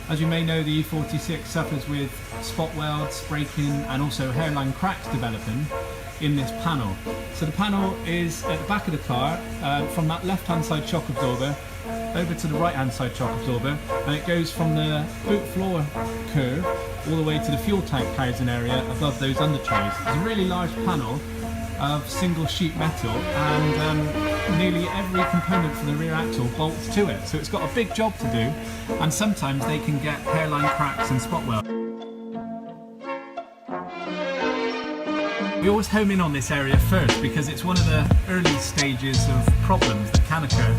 As you may know, the E46 suffers with spot welds, breaking and also hairline cracks developing in this panel. So the panel is at the back of the car, from that left hand side shock absorber over to the right hand side shock absorber, and it goes from the boot floor curve all the way to the fuel tank housing area above those under trays. It's a really large panel of single sheet metal, and nearly every component for the rear axle bolts to it, so it's got a big job to do, and sometimes they can get hairline cracks and spot welds. We always home in on this area first because it's one of the early stages of problems that can occur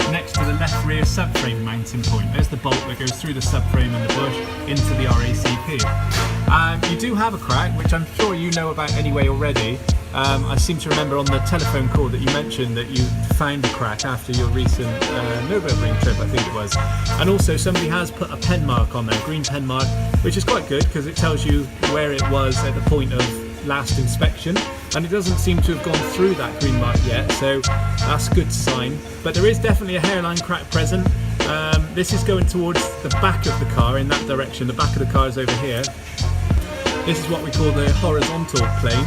next to the left rear subframe mounting point. There's the bolt that goes through the subframe and the bush into the RACP. You do have a crack, which I'm sure you know about anyway already. I seem to remember on the telephone call that you mentioned that you found a crack after your recent Nürburgring trip, I think it was. And also somebody has put a pen mark on there, green pen mark, which is quite good because it tells you where it was at the point of last inspection, and it doesn't seem to have gone through that green mark yet, so that's a good sign. But there is definitely a hairline crack present. This is going towards the back of the car in that direction. The back of the car is over here. This is what we call the horizontal plane.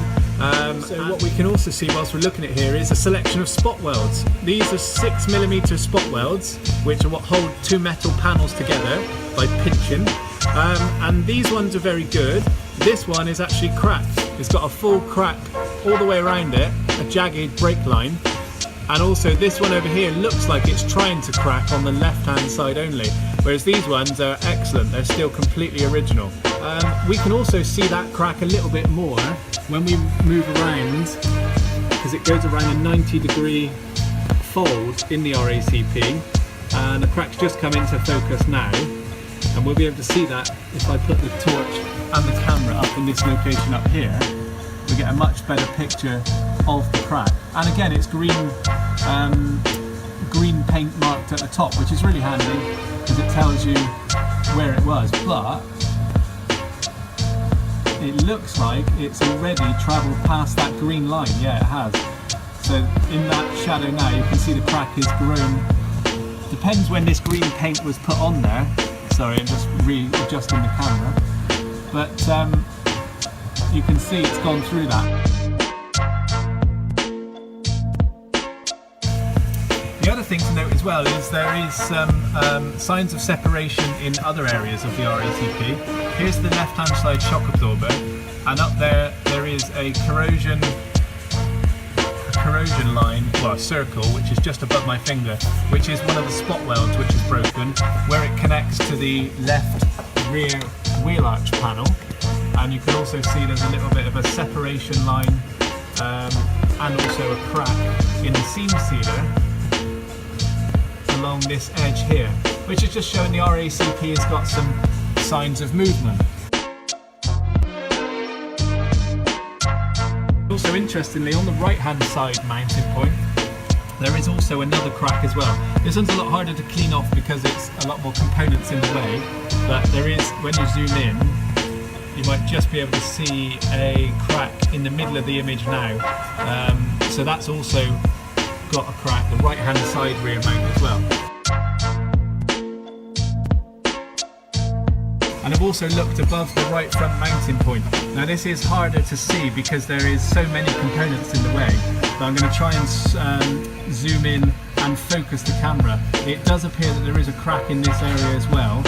So what we can also see whilst we're looking at here is a selection of spot welds. These are 6mm spot welds, which are what hold two metal panels together by pinching. And these ones are very good. This one is actually cracked. It's got a full crack all the way around it, a jagged brake line. And also this one over here looks like it's trying to crack on the left hand side only, whereas these ones are excellent, they're still completely original. We can also see that crack a little bit more when we move around, because it goes around a 90-degree fold in the RACP, and the crack's just come into focus now, and we'll be able to see that if I put the torch and the camera up in this location up here. We get a much better picture of the crack, and again it's green green paint marked at the top, which is really handy because it tells you where it was, but it looks like it's already travelled past that green line. Yeah, it has. So in that shadow now you can see the crack is grown. Depends when this green paint was put on there. Sorry, I'm just readjusting the camera, but you can see it's gone through that. The other thing to note as well is there is some signs of separation in other areas of the RACP. Here's the left hand side shock absorber, and up there is a corrosion line, well, a circle, which is just above my finger, which is one of the spot welds which is broken, where it connects to the left rear wheel arch panel. And you can also see there's a little bit of a separation line and also a crack in the seam sealer along this edge here, which is just showing the RACP has got some signs of movement. Also interestingly, on the right hand side mounting point there is also another crack as well. This one's a lot harder to clean off because it's a lot more components in the way, but there is, when you zoom in, you might just be able to see a crack in the middle of the image now. So that's also got a crack, the right hand side rear mount as well. And I've also looked above the right front mounting point. Now this is harder to see because there is so many components in the way, but I'm going to try and zoom in and focus the camera. It does appear that there is a crack in this area as well,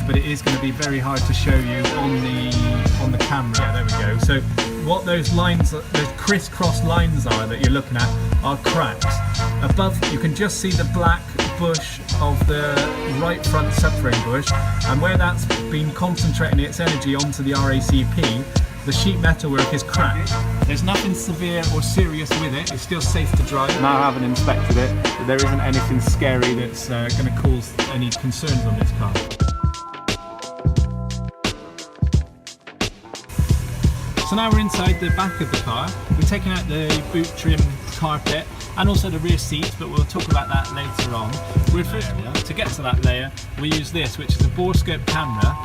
but it is going to be very hard to show you on the camera. Yeah, there we go. So what those lines, those crisscross lines are that you're looking at, are cracks. Above you can just see the black bush of the right front subframe bush, and where that's been concentrating its energy onto the RACP, the sheet metalwork is cracked. There's nothing severe or serious with it, it's still safe to drive. Now I haven't inspected it, but there isn't anything scary that's going to cause any concerns on this car. So now we're inside the back of the car. We're taking out the boot trim carpet and also the rear seats, but we'll talk about that later on. To get to that layer, we use this, which is a borescope camera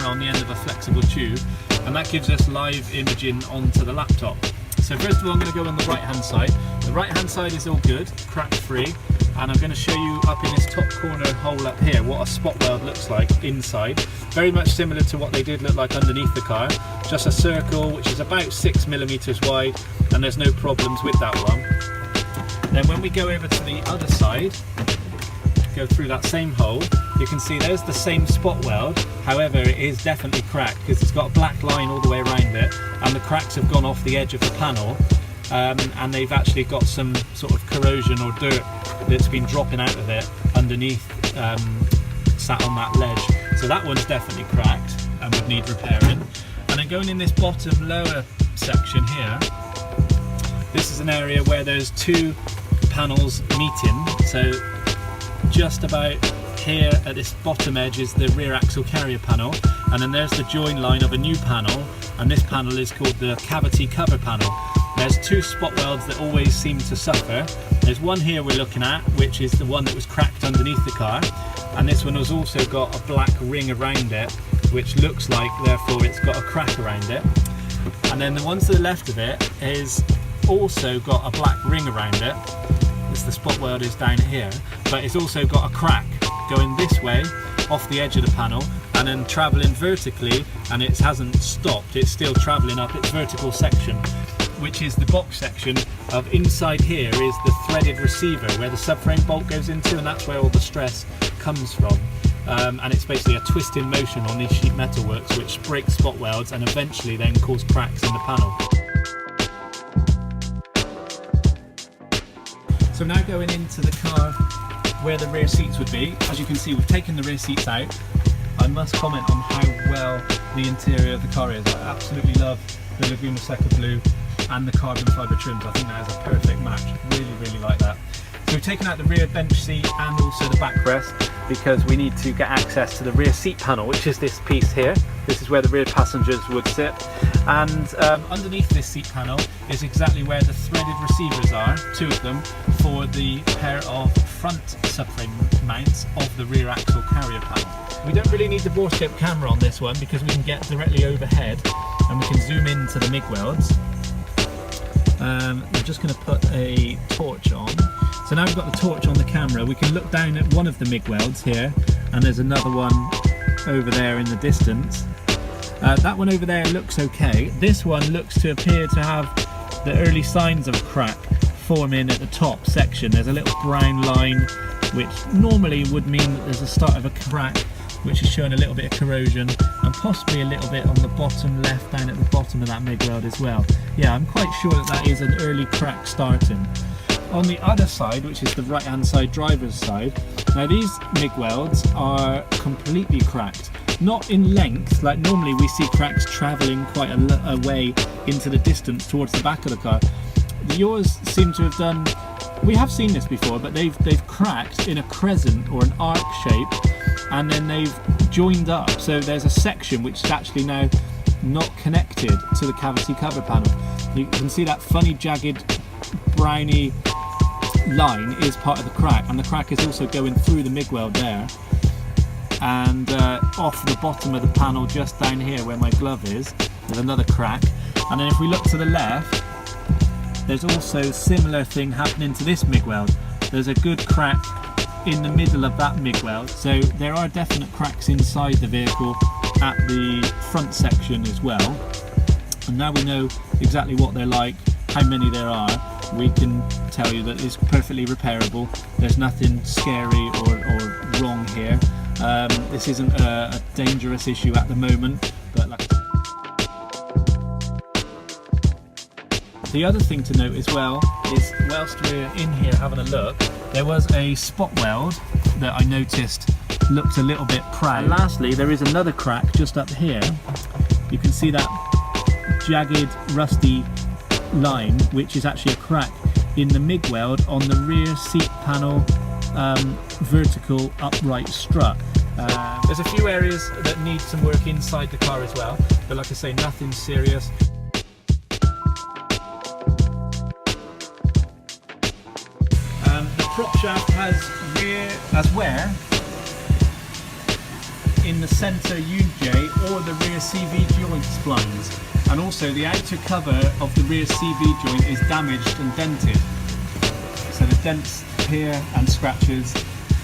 on the end of a flexible tube, and that gives us live imaging onto the laptop. So first of all, I'm going to go on the right hand side. The right hand side is all good, crack free. and I'm going to show you up in this top corner hole up here what a spot weld looks like inside. Very much similar to what they did look like underneath the car, just a circle which is about 6 millimeters wide, and there's no problems with that one. Then when we go over to the other side, go through that same hole, you can see there's the same spot weld, however it is definitely cracked because it's got a black line all the way around it, and the cracks have gone off the edge of the panel, and they've actually got some sort of corrosion or dirt that's been dropping out of it underneath, sat on that ledge. So that one's definitely cracked and would need repairing. And then going in this bottom lower section here, this is an area where there's two panels meeting. So just about here at this bottom edge is the rear axle carrier panel, and then there's the join line of a new panel, and this panel is called the cavity cover panel. There's two spot welds that always seem to suffer. There's one here we're looking at, which is the one that was cracked underneath the car, and this one has also got a black ring around it, which looks like therefore it's got a crack around it. And then the one to the left of it is also got a black ring around it. The spot weld is down here, but it's also got a crack going this way off the edge of the panel and then travelling vertically, and it hasn't stopped, it's still travelling up its vertical section, which is the box section of inside here is the threaded receiver where the subframe bolt goes into, and that's where all the stress comes from. And it's basically a twisting motion on these sheet metal works which breaks spot welds and eventually then cause cracks in the panel. So now going into the car where the rear seats would be, as you can see we've taken the rear seats out. I must comment on how well the interior of the car is. I absolutely love the Laguna Seca blue and the carbon fibre trims. I think that is a perfect match, really like that. So we've taken out the rear bench seat and also the backrest because we need to get access to the rear seat panel, which is this piece here. This is where the rear passengers would sit, and underneath this seat panel is exactly where the threaded receivers are, two of them, for the pair of front subframe mounts of the rear axle carrier panel. We don't really need the bore-shaped camera on this one because we can get directly overhead and we can zoom into the MIG welds. We're just going to put a torch on. So now we've got the torch on the camera, we can look down at one of the MIG welds here, and there's another one over there in the distance. That one over there looks okay. This one looks to appear to have the early signs of a crack forming at the top section. There's a little brown line which normally would mean that there's a start of a crack, which is showing a little bit of corrosion, and possibly a little bit on the bottom left, down at the bottom of that MIG weld as well. Yeah, I'm quite sure that that is an early crack starting. On the other side, which is the right hand side, driver's side, now these MIG welds are completely cracked. Not in length, like normally we see cracks travelling quite a way into the distance towards the back of the car. Yours seem to have done, we have seen this before, but they've cracked in a crescent or an arc shape, and then they've joined up. So there's a section which is actually now not connected to the cavity cover panel. You can see that funny jagged browny line is part of the crack, and the crack is also going through the MIG weld there, and off the bottom of the panel just down here where my glove is, there's another crack. And then if we look to the left, there's also a similar thing happening to this MIG weld. There's a good crack in the middle of that MIG weld, so there are definite cracks inside the vehicle at the front section as well. And now we know exactly what they're like, how many there are, we can tell you that it's perfectly repairable. There's nothing scary or wrong here. This isn't a dangerous issue at the moment, but like, the other thing to note as well is, whilst we're in here having a look, there was a spot weld that I noticed looked a little bit proud. And lastly, there is another crack just up here. You can see that jagged, rusty line, which is actually a crack in the MIG weld on the rear seat panel vertical upright strut. There's a few areas that need some work inside the car as well, but like I say, nothing serious. The prop shaft has wear in the centre UJ or the rear CV joint splines, and also the outer cover of the rear CV joint is damaged and dented. So the dents here and scratches,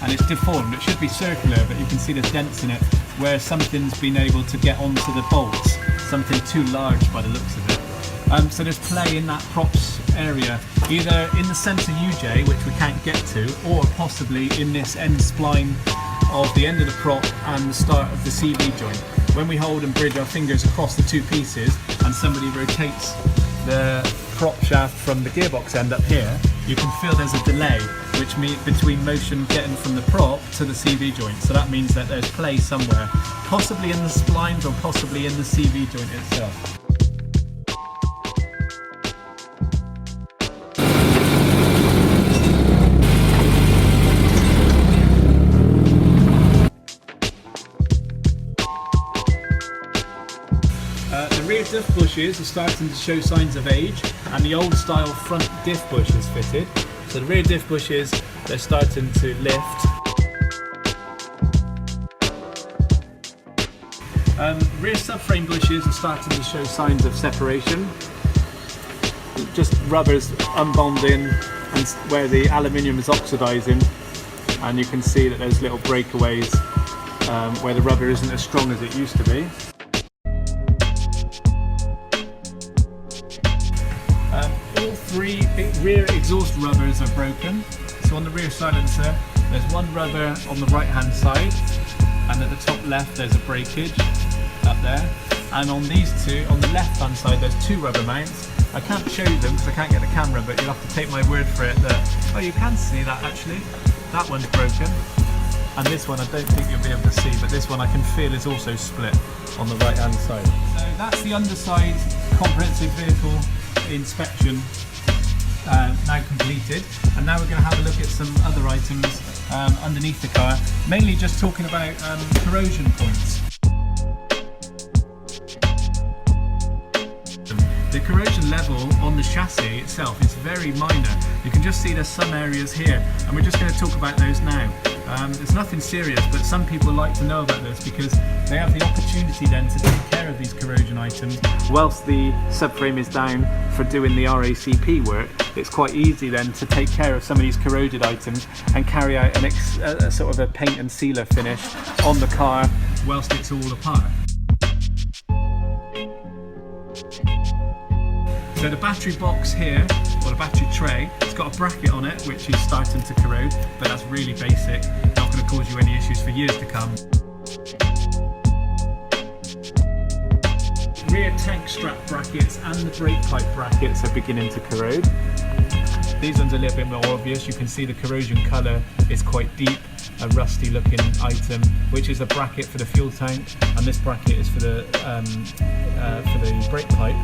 and it's deformed. It should be circular, but you can see there's dents in it where something's been able to get onto the bolts, something too large by the looks of it. So there's play in that props area, either in the centre UJ, which we can't get to, or possibly in this end spline of the end of the prop and the start of the CV joint. When we hold and bridge our fingers across the two pieces and somebody rotates the prop shaft from the gearbox end up here, you can feel there's a delay which means between motion getting from the prop to the CV joint. So that means that there's play somewhere, possibly in the splines or possibly in the CV joint itself. The rear diff bushes are starting to show signs of age, and the old style front diff bush is fitted. So the rear diff bushes, they're starting to lift. Rear subframe bushes are starting to show signs of separation. Just rubbers unbonding and where the aluminium is oxidizing, and you can see that there's little breakaways where the rubber isn't as strong as it used to be. All three rear exhaust rubbers are broken. So on the rear silencer, there's one rubber on the right hand side, and at the top left there's a breakage up there. And on these two, on the left hand side, there's two rubber mounts. I can't show you them because I can't get the camera, but you'll have to take my word for it that, oh, you can see that actually. That one's broken. And this one I don't think you'll be able to see, but this one I can feel is also split on the right hand side. So that's the underside comprehensive vehicle inspection now completed, and now we're going to have a look at some other items underneath the car, mainly just talking about corrosion points. The corrosion level on the chassis itself is very minor. You can just see there's some areas here, and we're just going to talk about those now. It's nothing serious, but some people like to know about this because they have the opportunity then to take care of these corrosion items whilst the subframe is down for doing the RACP work. It's quite easy then to take care of some of these corroded items and carry out a sort of a paint and sealer finish on the car whilst it's all apart. So the battery box here, or the battery tray, it's got a bracket on it which is starting to corrode, but that's really basic, not going to cause you any issues for years to come. Rear tank strap brackets and the brake pipe brackets are beginning to corrode. These ones are a little bit more obvious. You can see the corrosion colour is quite deep, a rusty looking item, which is a bracket for the fuel tank, and this bracket is for the brake pipe.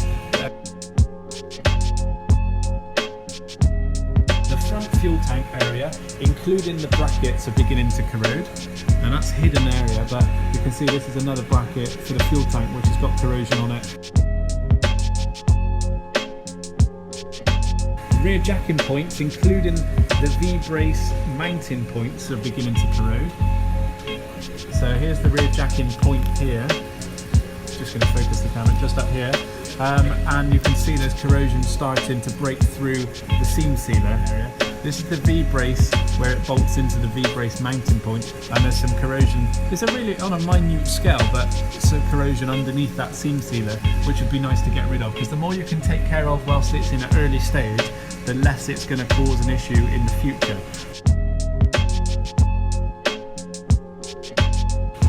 Fuel tank area, including the brackets, are beginning to corrode, and that's hidden area, but you can see this is another bracket for the fuel tank which has got corrosion on it. Rear jacking points, including the V-brace mounting points, are beginning to corrode. So here's the rear jacking point here, just going to focus the camera just up here. And you can see there's corrosion starting to break through the seam sealer area. This is the V-brace where it bolts into the V-brace mounting point, and there's some corrosion. It's a really on a minute scale, but some corrosion underneath that seam sealer, which would be nice to get rid of, because the more you can take care of whilst it's in an early stage, the less it's going to cause an issue in the future.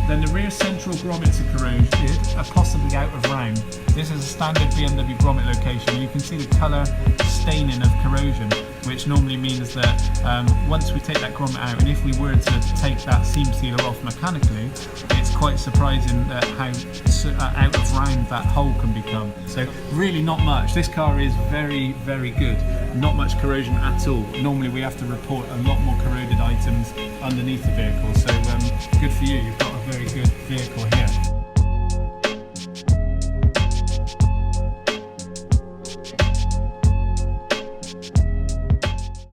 Then the rear central grommets are corroded, are possibly out of round. This is a standard BMW grommet location. You can see the colour staining of corrosion, which normally means that once we take that grommet out, and if we were to take that seam sealer off mechanically, it's quite surprising that how out of round that hole can become. So really not much. This car is very, very good. Not much corrosion at all. Normally we have to report a lot more corroded items underneath the vehicle. So good for you, you've got a very good vehicle here.